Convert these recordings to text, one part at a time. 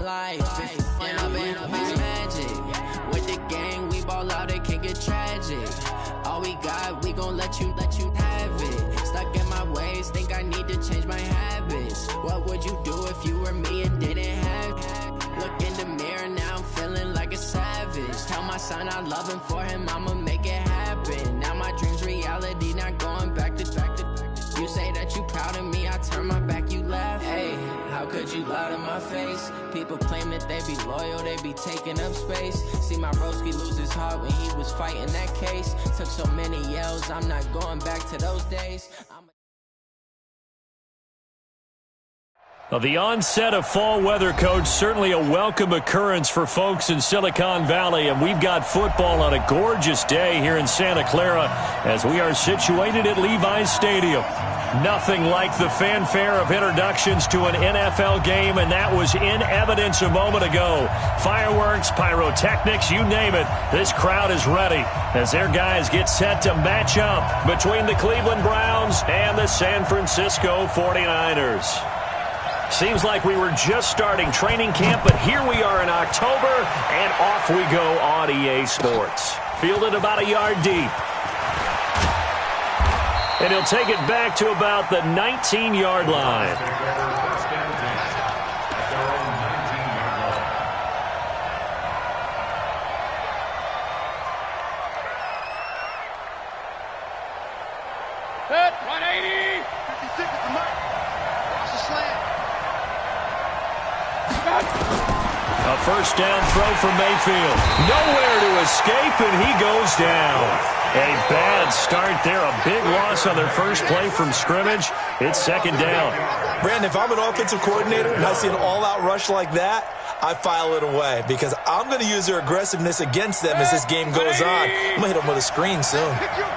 life. And I've been magic. With the gang, we ball out, it can get tragic. All we got, we gon' let you have it. Stuck in my ways, think I need to change my habits. What would you do if you were me and didn't have it? Look in the mirror, now I'm feeling like a savage. Tell my son I love him, for him I'ma make it happen. Now my dream's reality, not going back to. You say that you proud of me, I turn my back, you laugh. Hey, how could you lie to my face? People claim that they be loyal, they be taking up space. See my broski lose his heart when he was fighting that case. Took so many yells, I'm not going back to those days. Well, the onset of fall weather, Coach, certainly a welcome occurrence for folks in Silicon Valley, and we've got football on a gorgeous day here in Santa Clara as we are situated at Levi's Stadium. Nothing like the fanfare of introductions to an NFL game, and that was in evidence a moment ago. Fireworks, pyrotechnics, you name it, this crowd is ready as their guys get set to match up between the Cleveland Browns and the San Francisco 49ers. Seems like we were just starting training camp, but here we are in October, and off we go on EA Sports. Fielded about a yard deep. And he'll take it back to about the 19-yard line. Hit, 180. 56 at the mark. Watch the slant. A first down throw for Mayfield. Nowhere to escape, and he goes down. A bad start there. A big loss on their first play from scrimmage. It's second down. Brandon, if I'm an offensive coordinator and I see an all-out rush like that, I file it away because I'm going to use their aggressiveness against them as this game goes on. I'm going to hit them with a screen soon.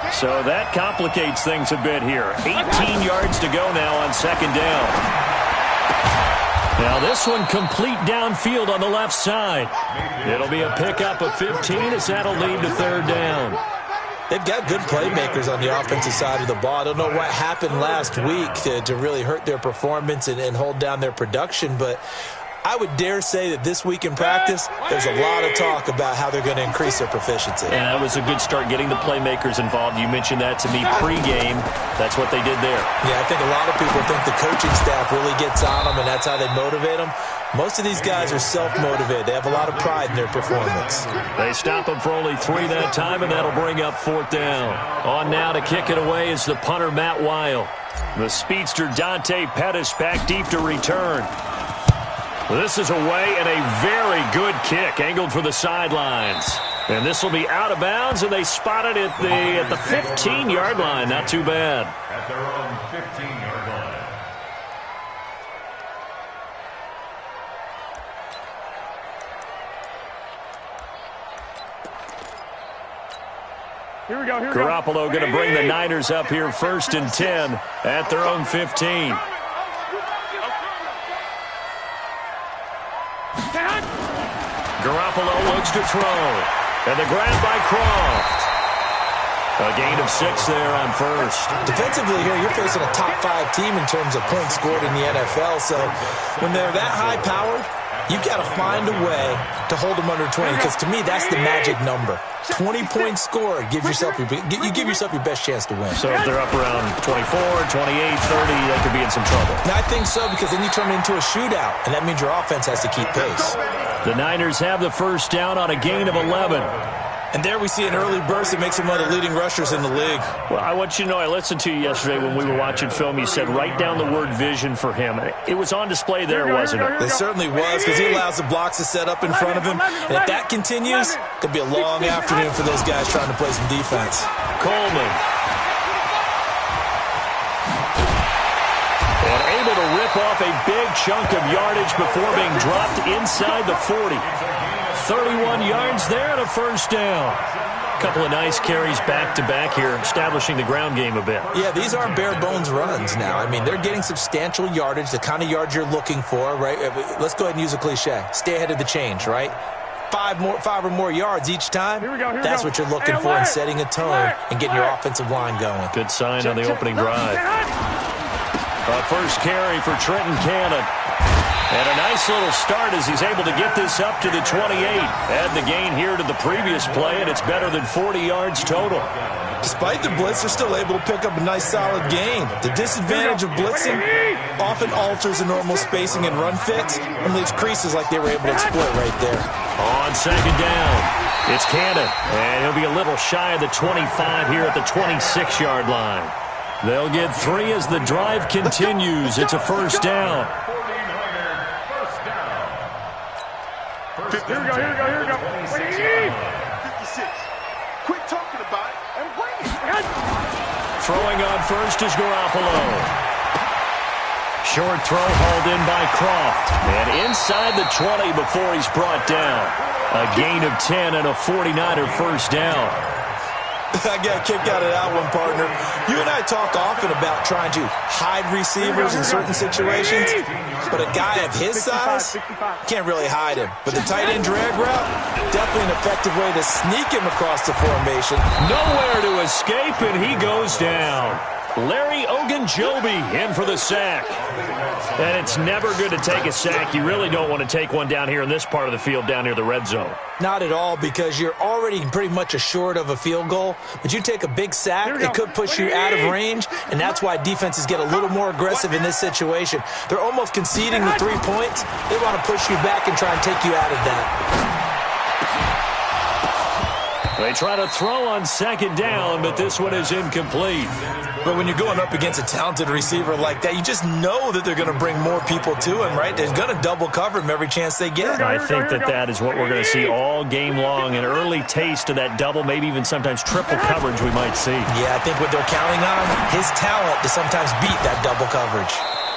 So that complicates things a bit here. 18 yards to go now on second down. Now this one complete downfield on the left side. It'll be a pickup of 15 as that'll lead to third down. They've got good playmakers on the offensive side of the ball. I don't know what happened last week to really hurt their performance and hold down their production, but I would dare say that this week in practice, there's a lot of talk about how they're going to increase their proficiency. And that was a good start getting the playmakers involved. You mentioned that to me pregame. That's what they did there. Yeah, I think a lot of people think the coaching staff really gets on them, and that's how they motivate them. Most of these guys are self-motivated. They have a lot of pride in their performance. They stop him for only 3 that time, and that'll bring up fourth down. On now to kick it away is the punter, Matt Weil. The speedster, Dante Pettis, back deep to return. This is away and a very good kick, angled for the sidelines. And this will be out of bounds, and they spot it at the 15-yard line. Not too bad. At their own 15-yard line. Here we go. Garoppolo going to bring the Niners up here first and 10 at their own 15. Garoppolo looks to throw. And the grab by Croft. A gain of 6 there on first. Defensively here, you're facing a top 5 team in terms of points scored in the NFL. So when they're that high-powered, you've got to find a way to hold them under 20. Because to me, that's the magic number. 20 points scored. You give yourself your best chance to win. So if they're up around 24, 28, 30, they could be in some trouble. Now, I think so, because then you turn it into a shootout, and that means your offense has to keep pace. The Niners have the first down on a gain of 11. And there we see an early burst that makes him one of the leading rushers in the league. Well, I want you to know, I listened to you yesterday when we were watching film. You said write down the word vision for him. It was on display there, wasn't it? It certainly was, because he allows the blocks to set up in front of him. And if that continues, it'll be a long afternoon for those guys trying to play some defense. Coleman. And able to rip off a big chunk of yardage before being dropped inside the 40. 31 yards there and a first down. A couple of nice carries back-to-back here, establishing the ground game a bit. Yeah, these aren't bare-bones runs now. I mean, they're getting substantial yardage, the kind of yards you're looking for, right? Let's go ahead and use a cliche. Stay ahead of the change, right? 5 or more yards each time. That's what you're looking for in setting a tone and getting your offensive line going. Good sign on the opening drive. First carry for Trenton Cannon. And a nice little start as he's able to get this up to the 28. Add the gain here to the previous play, and it's better than 40 yards total. Despite the blitz, they're still able to pick up a nice solid gain. The disadvantage of blitzing often alters the normal spacing and run fits and leaves creases like they were able to exploit right there. On second down, it's Cannon, and he'll be a little shy of the 25 here at the 26-yard line. They'll get 3 as the drive continues. It's a first down. Here we go. 56. Quit talking about it and bring it. Throwing on first is Garoppolo. Short throw hauled in by Croft. And inside the 20 before he's brought down. A gain of 10 and a 49er first down. I got a kick out of that one, partner. You and I talk often about trying to hide receivers in certain situations, but a guy of his size can't really hide him. But the tight end drag route, definitely an effective way to sneak him across the formation. Nowhere to escape, and he goes down. Larry Ogunjobi in for the sack. And it's never good to take a sack. You really don't want to take one down here in this part of the field down near the red zone. Not at all, because you're already pretty much assured of a field goal. But you take a big sack, it could push you out of range, and that's why defenses get a little more aggressive in this situation. They're almost conceding the 3 points. They want to push you back and try and take you out of that. They try to throw on second down, but this one is incomplete. But when you're going up against a talented receiver like that, you just know that they're going to bring more people to him, right? They're going to double cover him every chance they get. I think that is what we're going to see all game long, an early taste of that double, maybe even sometimes triple coverage we might see. Yeah, I think what they're counting on, his talent to sometimes beat that double coverage.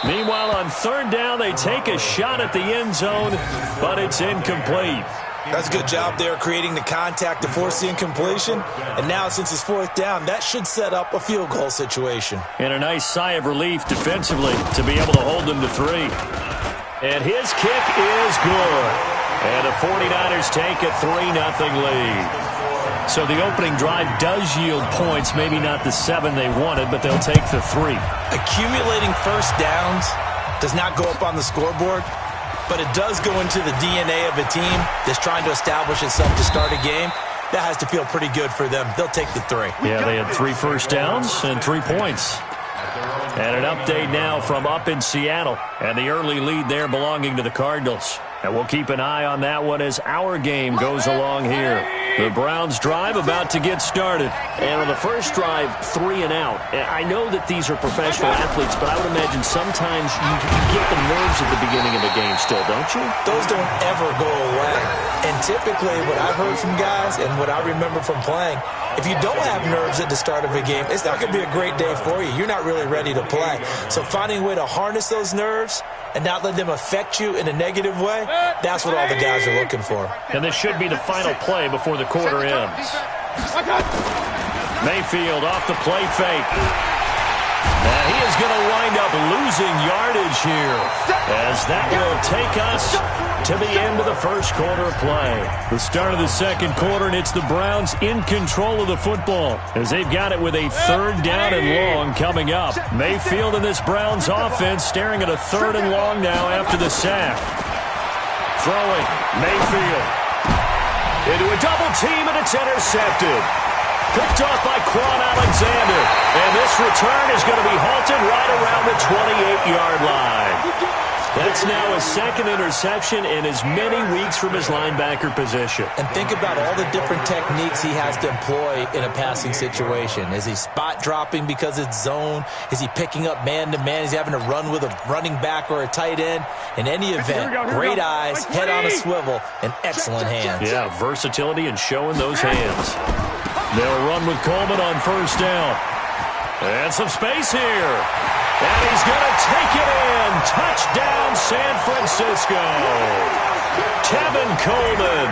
Meanwhile, on third down, they take a shot at the end zone, but it's incomplete. That's a good job there creating the contact to force the incompletion. And now, since it's fourth down, that should set up a field goal situation. And a nice sigh of relief defensively to be able to hold them to 3. And his kick is good. And the 49ers take a 3-0 lead. So the opening drive does yield points, maybe not the 7 they wanted, but they'll take the 3. Accumulating first downs does not go up on the scoreboard, but it does go into the DNA of a team that's trying to establish itself to start a game. That has to feel pretty good for them. They'll take the 3. Yeah, they had 3 first downs and 3 points. And an update now from up in Seattle. And the early lead there belonging to the Cardinals. And we'll keep an eye on that one as our game goes along here. The Browns drive about to get started. And on the first drive, 3 and out. I know that these are professional athletes, but I would imagine sometimes you get the nerves at the beginning of the game still, don't you? Those don't ever go away. And typically what I've heard from guys and what I remember from playing, if you don't have nerves at the start of a game, it's not going to be a great day for you. You're not really ready to play. So finding a way to harness those nerves and not let them affect you in a negative way, that's what all the guys are looking for. And this should be the final play before the quarter ends. Mayfield off the play fake. And he is going to wind up losing yardage here as that will take us to the end of the first quarter of play. The start of the second quarter, and it's the Browns in control of the football as they've got it with a third down and long coming up. Mayfield and this Browns offense staring at a third and long now after the sack. Throwing, Mayfield into a double team, and it's intercepted. Picked off by Quan Alexander. And this return is going to be halted right around the 28-yard line. That's now his second interception in as many weeks from his linebacker position. And think about all the different techniques he has to employ in a passing situation. Is he spot dropping because it's zone? Is he picking up man-to-man? Is he having to run with a running back or a tight end? In any event, great eyes, head on a swivel, and excellent hands. Yeah, versatility and showing those hands. They'll run with Coleman on first down. And some space here. And he's going to take it in. Touchdown, San Francisco. Tevin Coleman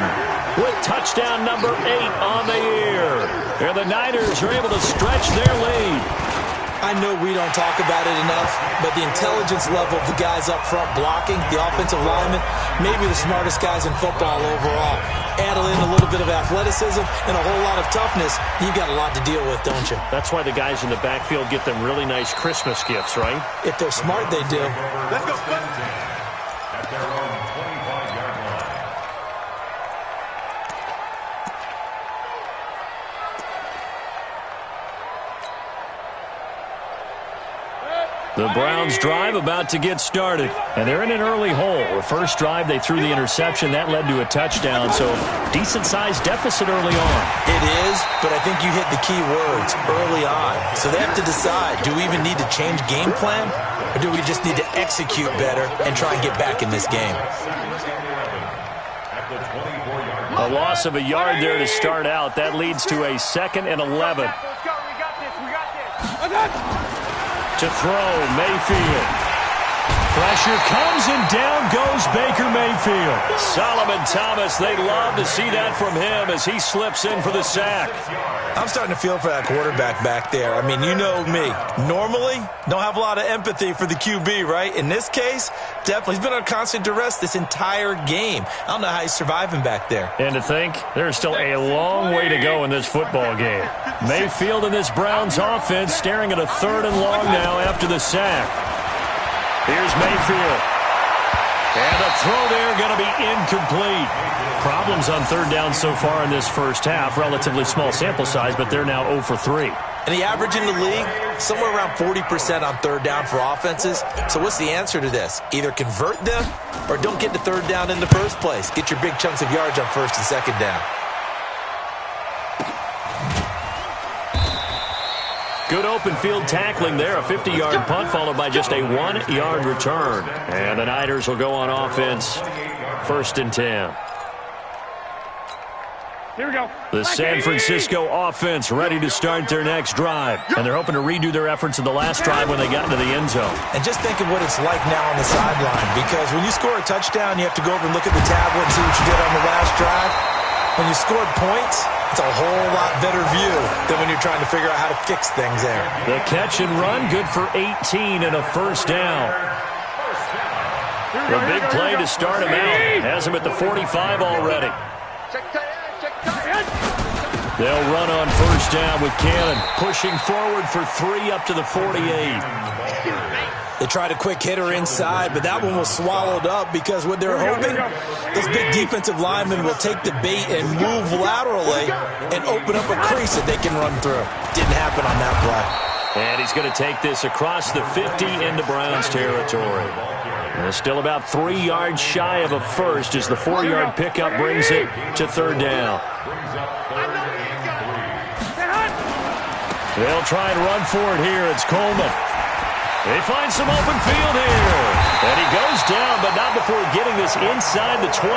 with touchdown number 8 on the year. And the Niners are able to stretch their lead. I know we don't talk about it enough, but the intelligence level of the guys up front blocking, the offensive linemen, maybe the smartest guys in football overall. Add in a little bit of athleticism and a whole lot of toughness, you've got a lot to deal with, don't you? That's why the guys in the backfield get them really nice Christmas gifts, right? If they're smart, they do. Let's go. their own 25-yard line. The Browns drive about to get started, and they're in an early hole. The first drive, they threw the interception. That led to a touchdown, so decent-sized deficit early on. It is, but I think you hit the key words, early on. So they have to decide, do we even need to change game plan, or do we just need to execute better and try and get back in this game? A loss of a yard there to start out. That leads to a 2nd and 11. Let's go. We got this. We got this. To throw, Mayfield. Pressure comes, and down goes Baker Mayfield. Solomon Thomas, they'd love to see that from him as he slips in for the sack. I'm starting to feel for that quarterback back there. I mean, you know me. Normally, don't have a lot of empathy for the QB, right? In this case, definitely. He's been on constant duress this entire game. I don't know how he's surviving back there. And to think, there's still a long way to go in this football game. Mayfield and this Browns offense staring at a 3rd and long now after the sack. Here's Mayfield. And the throw there going to be incomplete. Problems on 3rd down so far in this first half. Relatively small sample size, but they're now 0 for 3. And the average in the league, somewhere around 40% on 3rd down for offenses. So what's the answer to this? Either convert them or don't get to 3rd down in the first place. Get your big chunks of yards on 1st and 2nd down. Good open field tackling there. A 50-yard punt followed by just a 1-yard return. And the Niners will go on offense. 1st and 10. Here we go. The San Francisco offense ready to start their next drive. And they're hoping to redo their efforts in the last drive when they got into the end zone. And just think of what it's like now on the sideline. Because when you score a touchdown, you have to go over and look at the tablet and see what you did on the last drive. When you scored points, it's a whole lot better view than when you're trying to figure out how to fix things there. The catch and run, good for 18 and a 1st down. The big play to start him out. Has him at the 45 already. They'll run on 1st down with Cannon. Pushing forward for 3 up to the 48. They tried a quick hitter inside, but that one was swallowed up because what they're hoping, those big defensive linemen will take the bait and move laterally and open up a crease that they can run through. Didn't happen on that play. And he's going to take this across the 50 into Browns territory. And still about 3 yards shy of a first as the 4-yard pickup brings it to 3rd down. They'll try and run for it here. It's Coleman. They find some open field here. And he goes down, but not before getting this inside the 25.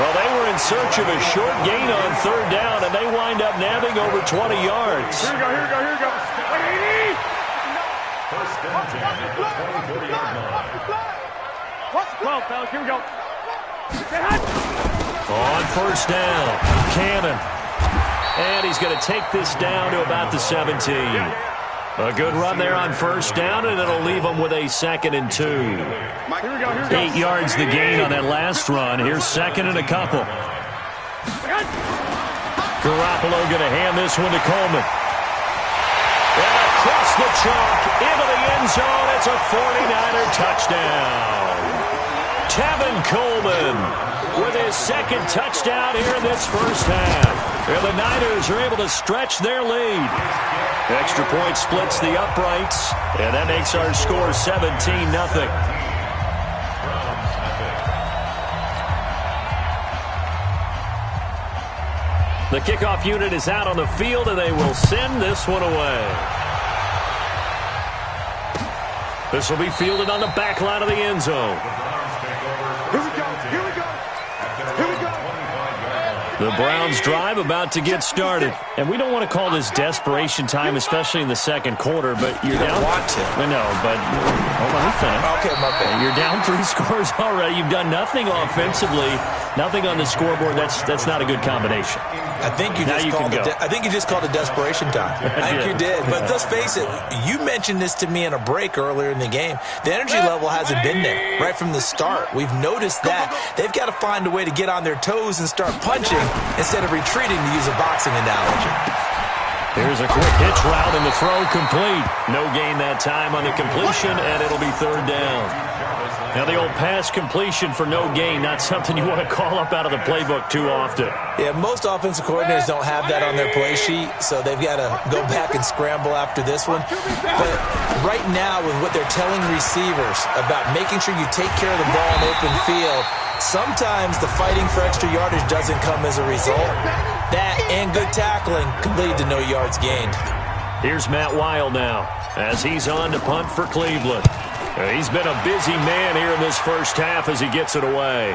Well, they were in search of a short gain on 3rd down, and they wind up nabbing over 20 yards. Here we go. First and 10 at the 24-yard line. Well, fellas, here we go. On 1st down, Cannon. And he's going to take this down to about the 17. A good run there on 1st down, and it'll leave them with a 2nd and 2. 8 yards the gain on that last run. Here's 2nd and a couple. Garoppolo going to hand this one to Coleman. And across the chalk, into the end zone. It's a 49er touchdown. Tevin Coleman with his 2nd touchdown here in this first half. And the Niners are able to stretch their lead. Extra point splits the uprights, and that makes our score 17-0. The kickoff unit is out on the field, and they will send this one away. This will be fielded on the back line of the end zone. The Browns drive about to get started. And we don't want to call this desperation time, especially in the 2nd quarter, but you're down. Want to. I know, but hold on, let me finish. Okay, my bad. You're down 3 scores already. You've done nothing offensively, nothing on the scoreboard. That's not a good combination. I think you just called it desperation time. I think you did. But let's face it, you mentioned this to me in a break earlier in the game. The energy level hasn't been there right from the start. We've noticed that. They've got to find a way to get on their toes and start punching instead of retreating, to use a boxing analogy. Here's a quick hitch route, and the throw complete. No gain that time on the completion, and it'll be third down. Now, the old pass completion for no gain, not something you want to call up out of the playbook too often. Yeah, most offensive coordinators don't have that on their play sheet, so they've got to go back and scramble after this one. But right now, with what they're telling receivers about making sure you take care of the ball in open field, sometimes the fighting for extra yardage doesn't come as a result. That and good tackling can lead to no yards gained. Here's Matt Weil now as he's on to punt for Cleveland. He's been a busy man here in this first half as he gets it away.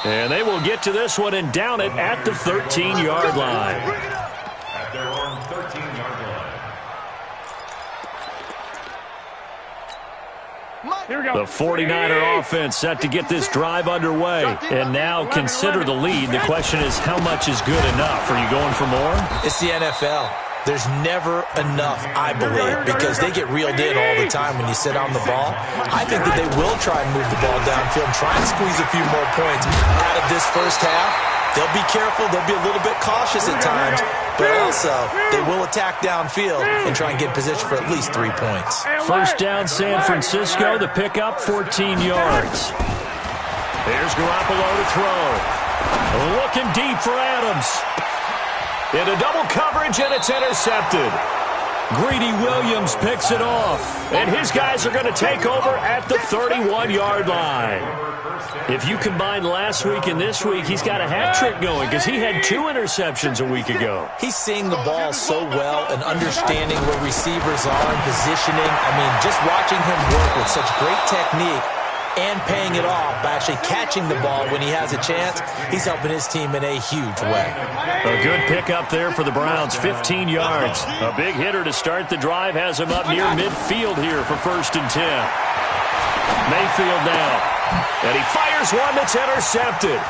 And they will get to this one and down it at the 13-yard line. At their own 13-yard line. Here we go. The 49er offense set to get this drive underway. And now consider the lead. The question is, how much is good enough? Are you going for more? It's the NFL. There's never enough, I believe, because they get reeled in all the time when you sit on the ball. I think that they will try and move the ball downfield and try and squeeze a few more points out of this first half. They'll be careful. They'll be a little bit cautious at times, but also they will attack downfield and try and get position for at least 3 points. First down, San Francisco. The pickup, 14 yards. Here's Garoppolo to throw. Looking deep for Adams. Into double coverage, and it's intercepted. Greedy Williams picks it off, and his guys are going to take over at the 31-yard line. If you combine last week and this week, he's got a hat trick going because he had 2 interceptions a week ago. He's seeing the ball so well and understanding where receivers are and positioning. I mean, just watching him work with such great technique and paying it off by actually catching the ball when he has a chance, he's helping his team in a huge way. A good pickup there for the Browns, 15 yards. A big hitter to start the drive has him up near midfield here for 1st and 10. Mayfield now, and he fires one that's intercepted.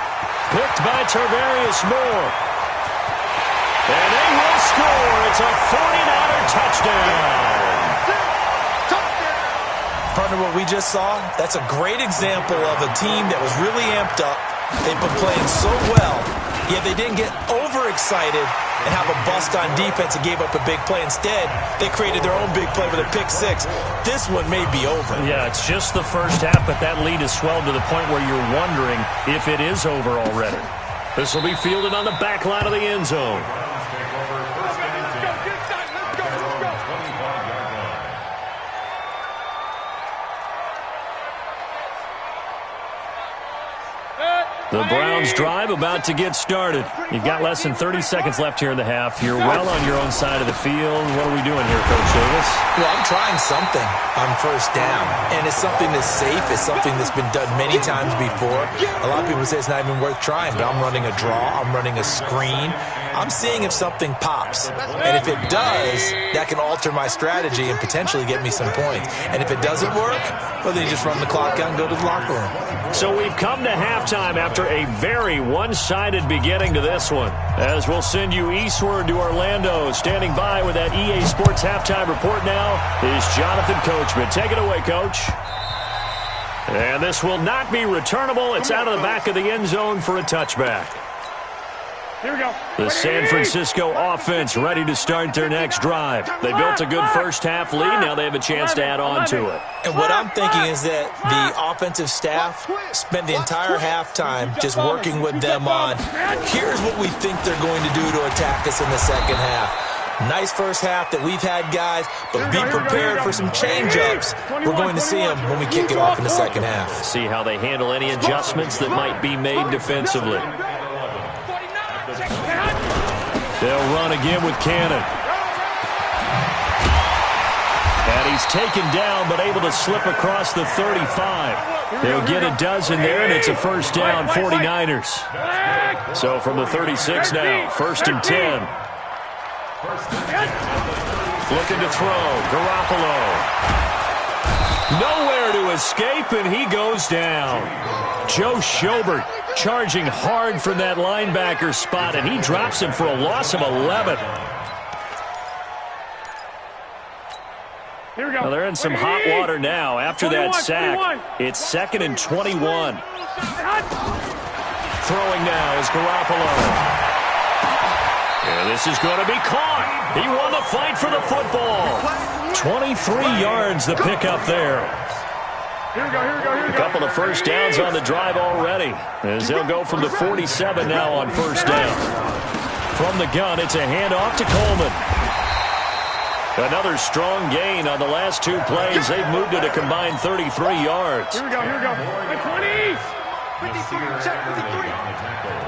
Picked by Tarvarius Moore. And they will score. It's a 49er touchdown. Partner, what we just saw, that's a great example of a team that was really amped up. They've been playing so well, yet they didn't get overexcited and have a bust on defense and gave up a big play. Instead, they created their own big play with a pick 6. This one may be over. Yeah, it's just the first half, but that lead has swelled to the point where you're wondering if it is over already. This will be fielded on the back line of the end zone. The Browns drive about to get started. You've got less than 30 seconds left here in the half. You're well on your own side of the field. What are we doing here, Coach Davis? Well, I'm trying something on first down, and it's something that's safe. It's something that's been done many times before. A lot of people say it's not even worth trying, but I'm running a draw. I'm running a screen. I'm seeing if something pops, and if it does, that can alter my strategy and potentially get me some points. And if it doesn't work, well, then you just run the clock out and go to the locker room. So we've come to halftime after a very one-sided beginning to this one. As we'll send you eastward to Orlando. Standing by with that EA Sports halftime report now is Jonathan Coachman. Take it away, Coach. And this will not be returnable. It's out of the back of the end zone for a touchback. Here we go. The San Francisco offense ready to start their next drive. They built a good first half lead. Now they have a chance to add on to it. And what I'm thinking is that the offensive staff spent the entire halftime just working with them on, here's what we think they're going to do to attack us in the second half. Nice first half that we've had, guys, but be prepared for some change-ups. We're going to see them when we kick it off in the second half. See how they handle any adjustments that might be made defensively. They'll run again with Cannon. And he's taken down, but able to slip across the 35. They'll get a dozen there, and it's a first down, 49ers. So from the 36 now, 1st and 10. Looking to throw, Garoppolo. Nowhere to escape, and he goes down. Joe Schobert charging hard from that linebacker spot, and he drops him for a loss of 11. Here we go. Well, they're in some hot water now after that sack. It's 2nd and 21. Throwing now is Garoppolo. And this is going to be caught. He won the fight for the football. 23 yards the pickup there. A couple of first downs on the drive already, as they'll go from the 47 now on first down. From the gun, it's a handoff to Coleman. Another strong gain on the last two plays. They've moved it a combined 33 yards. Here we go. 20s. 53, check 53.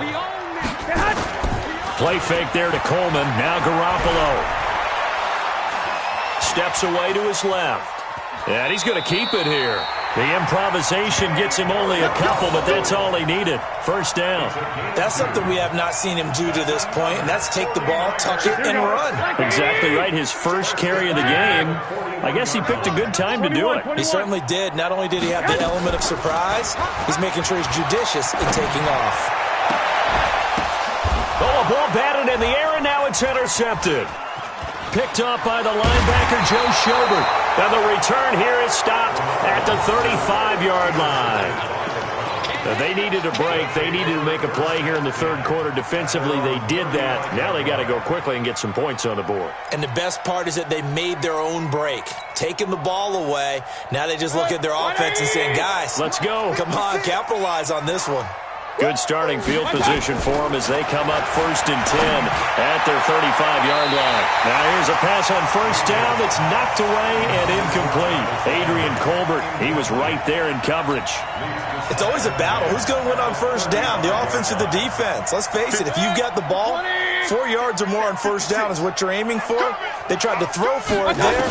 We own it. Play fake there to Coleman. Now Garoppolo steps away to his left. And he's going to keep it here. The improvisation gets him only a couple, but that's all he needed. First down. That's something we have not seen him do to this point, and that's take the ball, tuck it, and run. Exactly right. His first carry of the game. I guess he picked a good time to do it. He certainly did. Not only did he have the element of surprise, he's making sure he's judicious in taking off. Oh, a ball batted in the air, and now it's intercepted. Picked up by the linebacker, Joe Schobert. And the return here is stopped at the 35-yard line. They needed a break. They needed to make a play here in the third quarter. Defensively, they did that. Now they got to go quickly and get some points on the board. And the best part is that they made their own break, taking the ball away. Now they just look at their offense and saying, guys, let's go. Come on, capitalize on this one. Good starting field position for them as they come up 1st and 10 at their 35-yard line. Now here's a pass on first down that's knocked away and incomplete. Adrian Colbert, he was right there in coverage. It's always a battle. Who's going to win on first down, the offense or the defense? Let's face it, if you've got the ball, 4 yards or more on first down is what you're aiming for. They tried to throw for it there.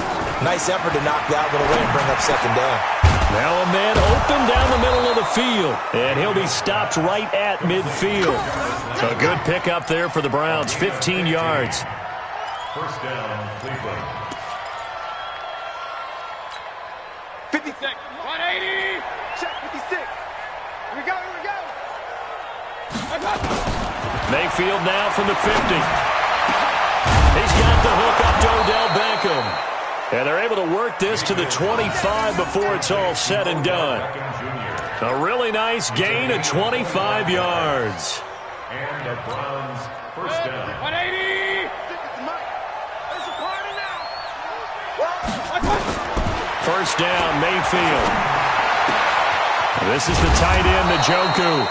Nice effort to knock that one away and bring up second down. Now a man open down the middle of the field, and he'll be stopped right at midfield. A good pickup there for the Browns, 15 yards. First down, Cleveland. 50 seconds. 180. Check 56. Here we go. Mayfield now from the 50. He's got the hook up to Odell Beckham. And they're able to work this to the 25 before it's all said and done. A really nice gain of 25 yards. And the Browns first down. 180. There's a party now. First down, Mayfield. This is the tight end, Njoku.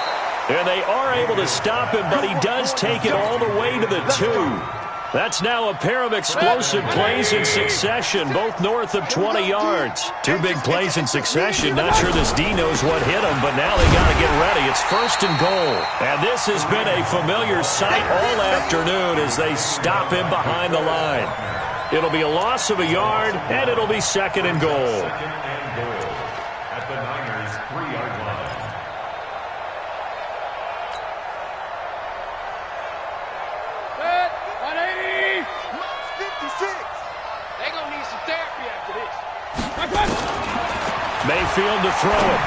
And they are able to stop him, but he does take it all the way to the 2. That's now a pair of explosive plays in succession, both north of 20 yards. 2 big plays in succession. Not sure this D knows what hit him, but now they got to get ready. It's 1st and goal. And this has been a familiar sight all afternoon as they stop him behind the line. It'll be a loss of a yard, and it'll be 2nd and goal. 2nd and goal at the Niners' 3-yard line. Mayfield to throw it.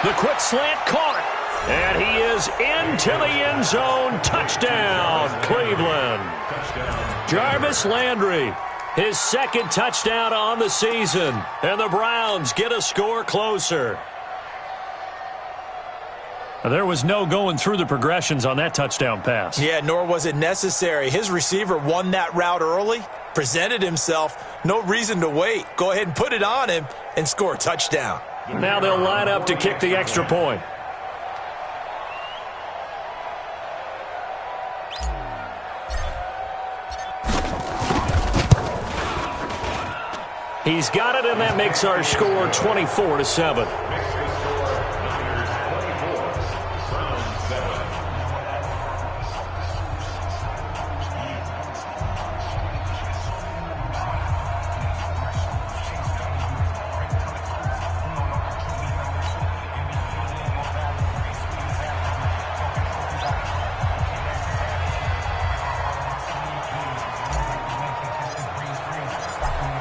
The quick slant caught. And he is into the end zone. Touchdown, Cleveland. Touchdown. Jarvis Landry, his 2nd touchdown on the season. And the Browns get a score closer. There was no going through the progressions on that touchdown pass. Yeah, nor was it necessary. His receiver won that route early, presented himself. No reason to wait. Go ahead and put it on him and score a touchdown. Now they'll line up to kick the extra point. He's got it, and that makes our score 24-7.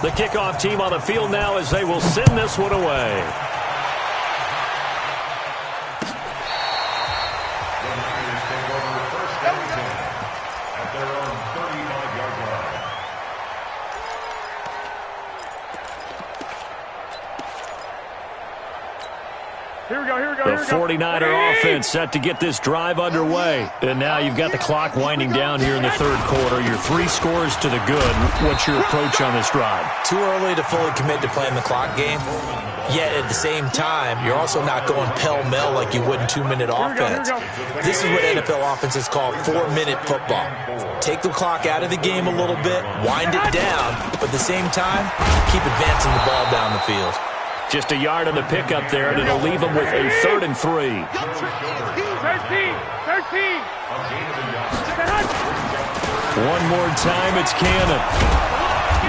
The kickoff team on the field now as they will send this one away. The Niners take over 1st and 10 at their own 35-yard line. The 49er offense set to get this drive underway. And now you've got the clock winding down here in the third quarter. Your 3 scores to the good. What's your approach on this drive? Too early to fully commit to playing the clock game. Yet at the same time, you're also not going pell-mell like you would in 2-minute offense. This is what NFL offenses call 4-minute football. Take the clock out of the game a little bit, wind it down, but at the same time, keep advancing the ball down the field. Just a yard on the pickup there, and it'll leave them with a 3rd and 3. 13. One more time, it's Cannon.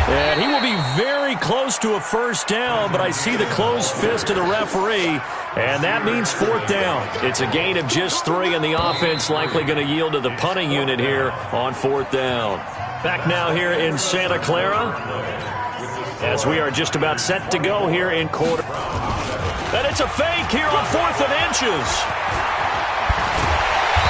And he will be very close to a first down, but I see the closed fist of the referee, and that means 4th down. It's a gain of just 3, and the offense likely going to yield to the punting unit here on 4th down. Back now here in Santa Clara, as we are just about set to go here in quarter. And it's a fake here on 4th and inches.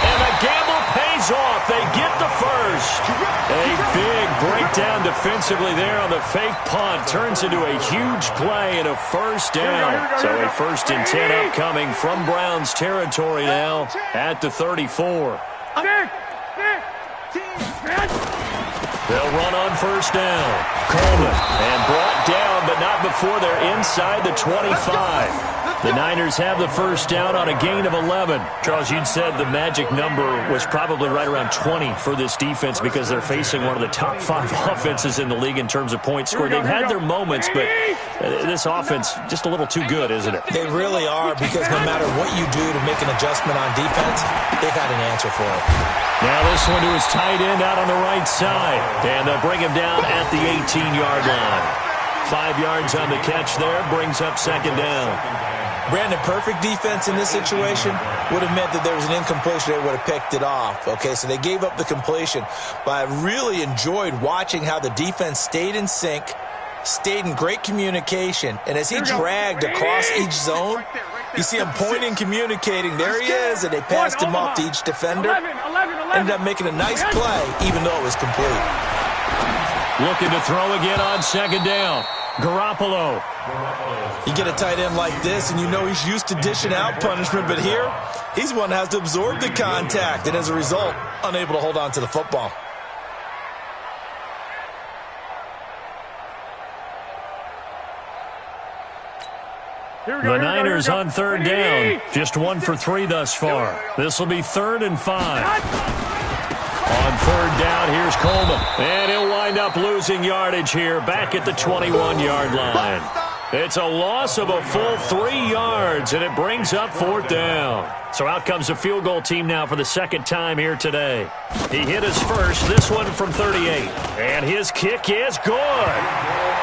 And the gamble pays off. They get the first. A big breakdown defensively there on the fake punt. Turns into a huge play and a first down. So a 1st and 10 upcoming from Browns territory now at the 34. They'll run on first down. Coleman, and brought down, but not before they're inside the 25. The Niners have the first down on a gain of 11. Charles, you'd said the magic number was probably right around 20 for this defense because they're facing one of the top 5 offenses in the league in terms of points scored. They've had their moments, but this offense just a little too good, isn't it? They really are, because no matter what you do to make an adjustment on defense, they've got an answer for it. Now this one to his tight end out on the right side, and they'll bring him down at the 18-yard line. 5 yards on the catch there, brings up 2nd down. Brandon, perfect defense in this situation would have meant that there was an incompletion. They would have picked it off. Okay, so they gave up the completion. But I really enjoyed watching how the defense stayed in sync, stayed in great communication. And as he dragged across each zone, you see him pointing, communicating. There he is, and they passed him off to each defender. Ended up making a nice play, even though it was complete. Looking to throw again on 2nd down. Garoppolo. You get a tight end like this, and you know he's used to dishing out punishment, but here, he's one that has to absorb the contact, and as a result, unable to hold on to the football. The Niners on 3rd down. Just 1 for 3 thus far. This will be 3rd and 5. On 3rd down, here's Coleman. And he'll wind up losing yardage here back at the 21-yard line. It's a loss of a full 3 yards, and it brings up 4th down. So out comes the field goal team now for the 2nd time here today. He hit his first, this one from 38. And his kick is good.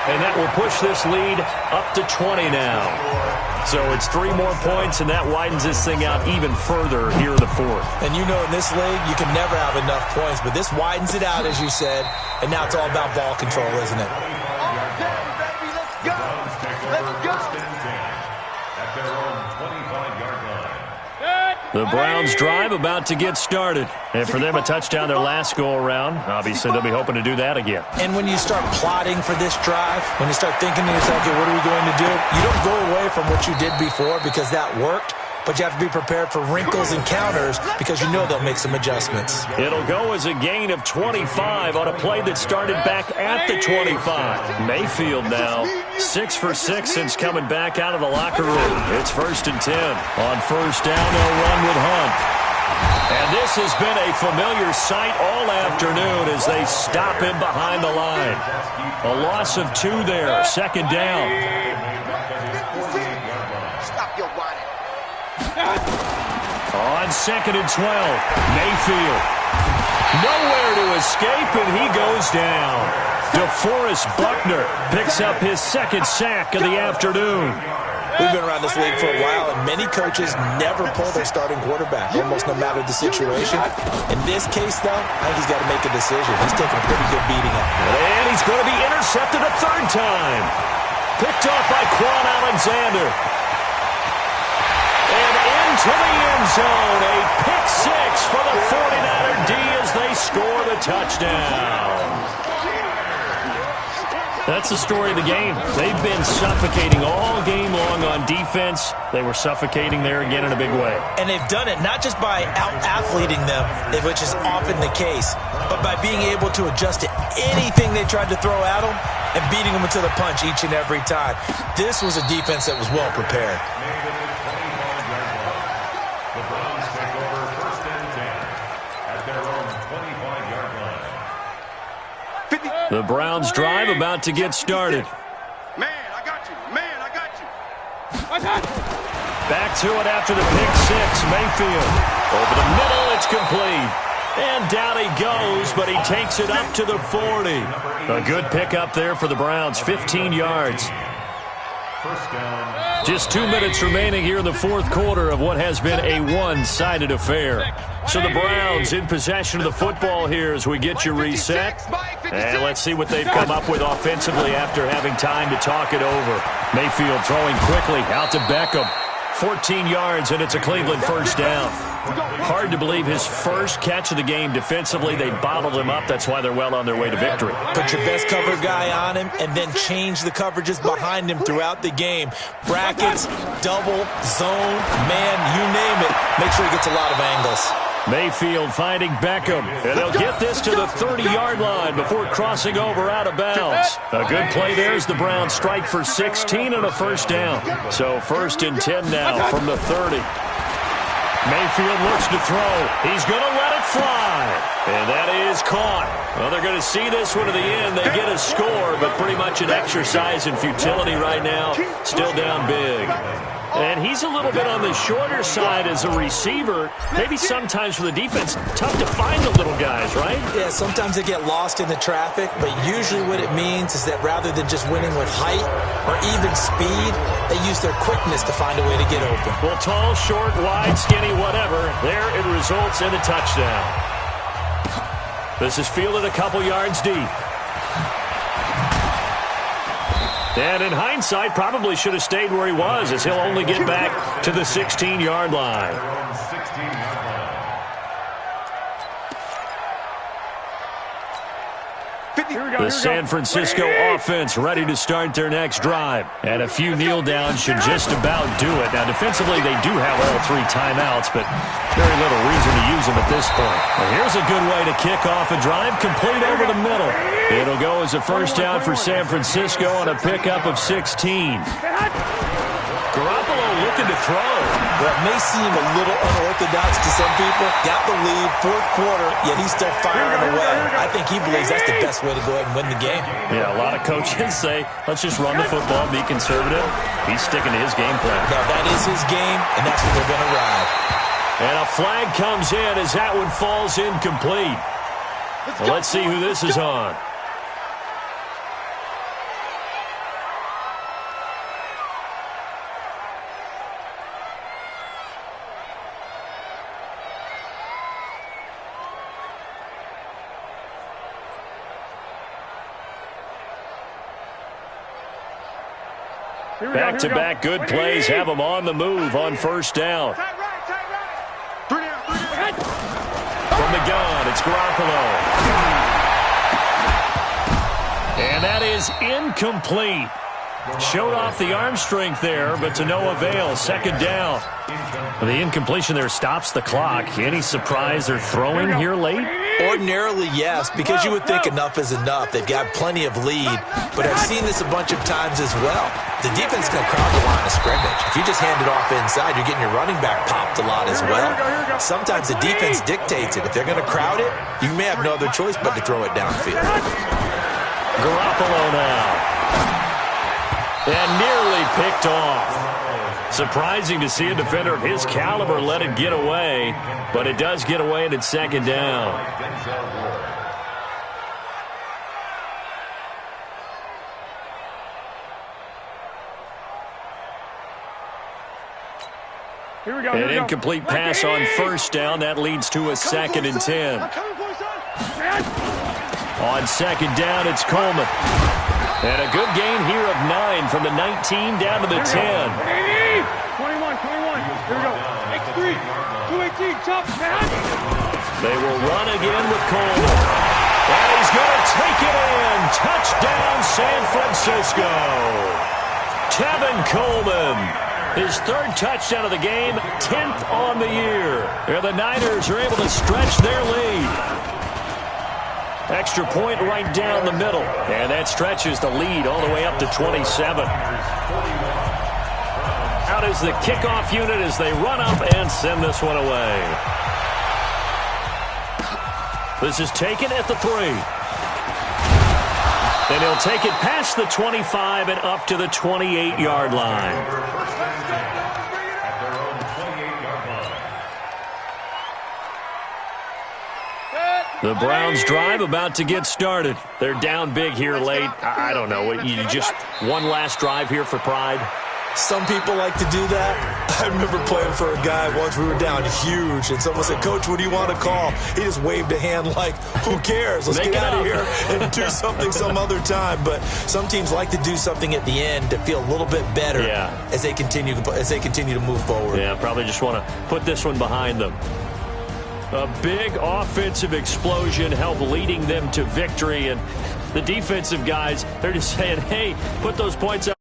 And that will push this lead up to 20 now. So it's 3 more points, and that widens this thing out even further here in the 4th. And you know in this league, you can never have enough points, but this widens it out, as you said, and now it's all about ball control, isn't it? The Browns drive about to get started. And for them, a touchdown their last go-around. Obviously, they'll be hoping to do that again. And when you start plotting for this drive, when you start thinking to yourself, okay, what are we going to do? You don't go away from what you did before because that worked. But you have to be prepared for wrinkles and counters because you know they'll make some adjustments. It'll go as a gain of 25 on a play that started back at the 25. Mayfield now 6 for 6 since coming back out of the locker room. It's 1st and 10. On 1st down, they'll run with Hunt. And this has been a familiar sight all afternoon as they stop him behind the line. A loss of 2 there. 2nd down. On 2nd and 12, Mayfield. Nowhere to escape, and he goes down. DeForest Buckner picks up his 2nd sack of the afternoon. We've been around this league for a while, and many coaches never pull their starting quarterback, almost no matter the situation. In this case, though, I think he's got to make a decision. He's taking a pretty good beating. And he's going to be intercepted a 3rd time. Picked off by Quan Alexander. And into the end zone, a pick 6 for the 49er D as they score the touchdown. That's the story of the game. They've been suffocating all game long on defense. They were suffocating there again in a big way. And they've done it not just by out-athleting them, which is often the case, but by being able to adjust to anything they tried to throw at them and beating them to the punch each and every time. This was a defense that was well prepared. The Browns take over 1st and 10 at their own 25-yard line. The Browns drive about to get started. Man, I got you. Man, I got you. Back to it after the pick six. Mayfield over the middle. It's complete. And down he goes, but he takes it up to the 40. A good pickup there for the Browns, 15 yards. First down. Just 2 minutes remaining here in the fourth quarter of what has been a one-sided affair. So the Browns in possession of the football here as we get you reset. And let's see what they've come up with offensively after having time to talk it over. Mayfield throwing quickly out to Beckham. 14 yards, and it's a Cleveland first down. Hard to believe his first catch of the game defensively. They bottled him up. That's why they're well on their way to victory. Put your best cover guy on him and then change the coverages behind him throughout the game. Brackets, double, zone, man, you name it. Make sure he gets a lot of angles. Mayfield finding Beckham, and they'll get this to the 30-yard line before crossing over out of bounds. A good play there as the Browns strike for 16 and a first down. So 1st and 10 now from the 30. Mayfield looks to throw. He's going to let it fly. And that is caught. Well, they're going to see this one to the end. They get a score, but pretty much an exercise in futility right now. Still down big. And he's a little bit on the shorter side as a receiver. Maybe sometimes for the defense, tough to find the little guys, right? Yeah, sometimes they get lost in the traffic, but usually what it means is that rather than just winning with height or even speed, they use their quickness to find a way to get open. Well, tall, short, wide, skinny, whatever, there it results in a touchdown. This is fielded a couple yards deep. And in hindsight, probably should have stayed where he was, as he'll only get back to the 16-yard line. The San Francisco offense ready to start their next drive. And a few kneel downs should just about do it. Now, defensively, they do have all 3 timeouts, but very little reason to use them at this point. Well, here's a good way to kick off a drive, complete over the middle. It'll go as a first down for San Francisco on a pickup of 16. Garoppolo looking to throw. Well, it may seem a little unorthodox to some people. Got the lead, fourth quarter, yet he's still firing away. I think he believes that's the best way to go ahead and win the game. Yeah, a lot of coaches say, let's just run the football, be conservative. He's sticking to his game plan. No, that is his game, and that's what they're going to ride. And a flag comes in as that one falls incomplete. Well, let's see who this is on. Back-to-back good plays have them on the move on first down. From the gun, it's Garoppolo. And that is incomplete. Showed off the arm strength there, but to no avail. Second down. The incompletion there stops the clock. Any surprise they're throwing here late? Ordinarily, yes, because you would think enough is enough. They've got plenty of lead, but I've seen this a bunch of times as well. The defense can crowd the line of scrimmage. If you just hand it off inside, you're getting your running back popped a lot as well. Sometimes the defense dictates it. If they're going to crowd it, you may have no other choice but to throw it downfield. Garoppolo now. And nearly picked off. Surprising to see a defender of his caliber let it get away, but it does get away and it's second down. An incomplete pass on first down. That leads to a 2nd and 10. On second down, it's Coleman. And a good gain here of 9 from the 19 down to the 10. 21. Here we go. X3. 218. Chop. They will run again with Coleman. And he's going to take it in. Touchdown, San Francisco. Tevin Coleman, his third touchdown of the game, 10th on the year. And the Niners are able to stretch their lead. Extra point right down the middle. And that stretches the lead all the way up to 27. Out is the kickoff unit as they run up and send this one away. This is taken at the 3. And he'll take it past the 25 and up to the 28-yard line. The Browns drive about to get started. They're down big here late. I don't know. You just one last drive here for pride? Some people like to do that. I remember playing for a guy once. We were down huge, and someone said, "Coach, what do you want to call?" He just waved a hand like, who cares? Let's get out of here and do something some other time. But some teams like to do something at the end to feel a little bit better as they continue to move forward. Yeah, probably just want to put this one behind them. A big offensive explosion helped leading them to victory. And the defensive guys, they're just saying, hey, put those points up.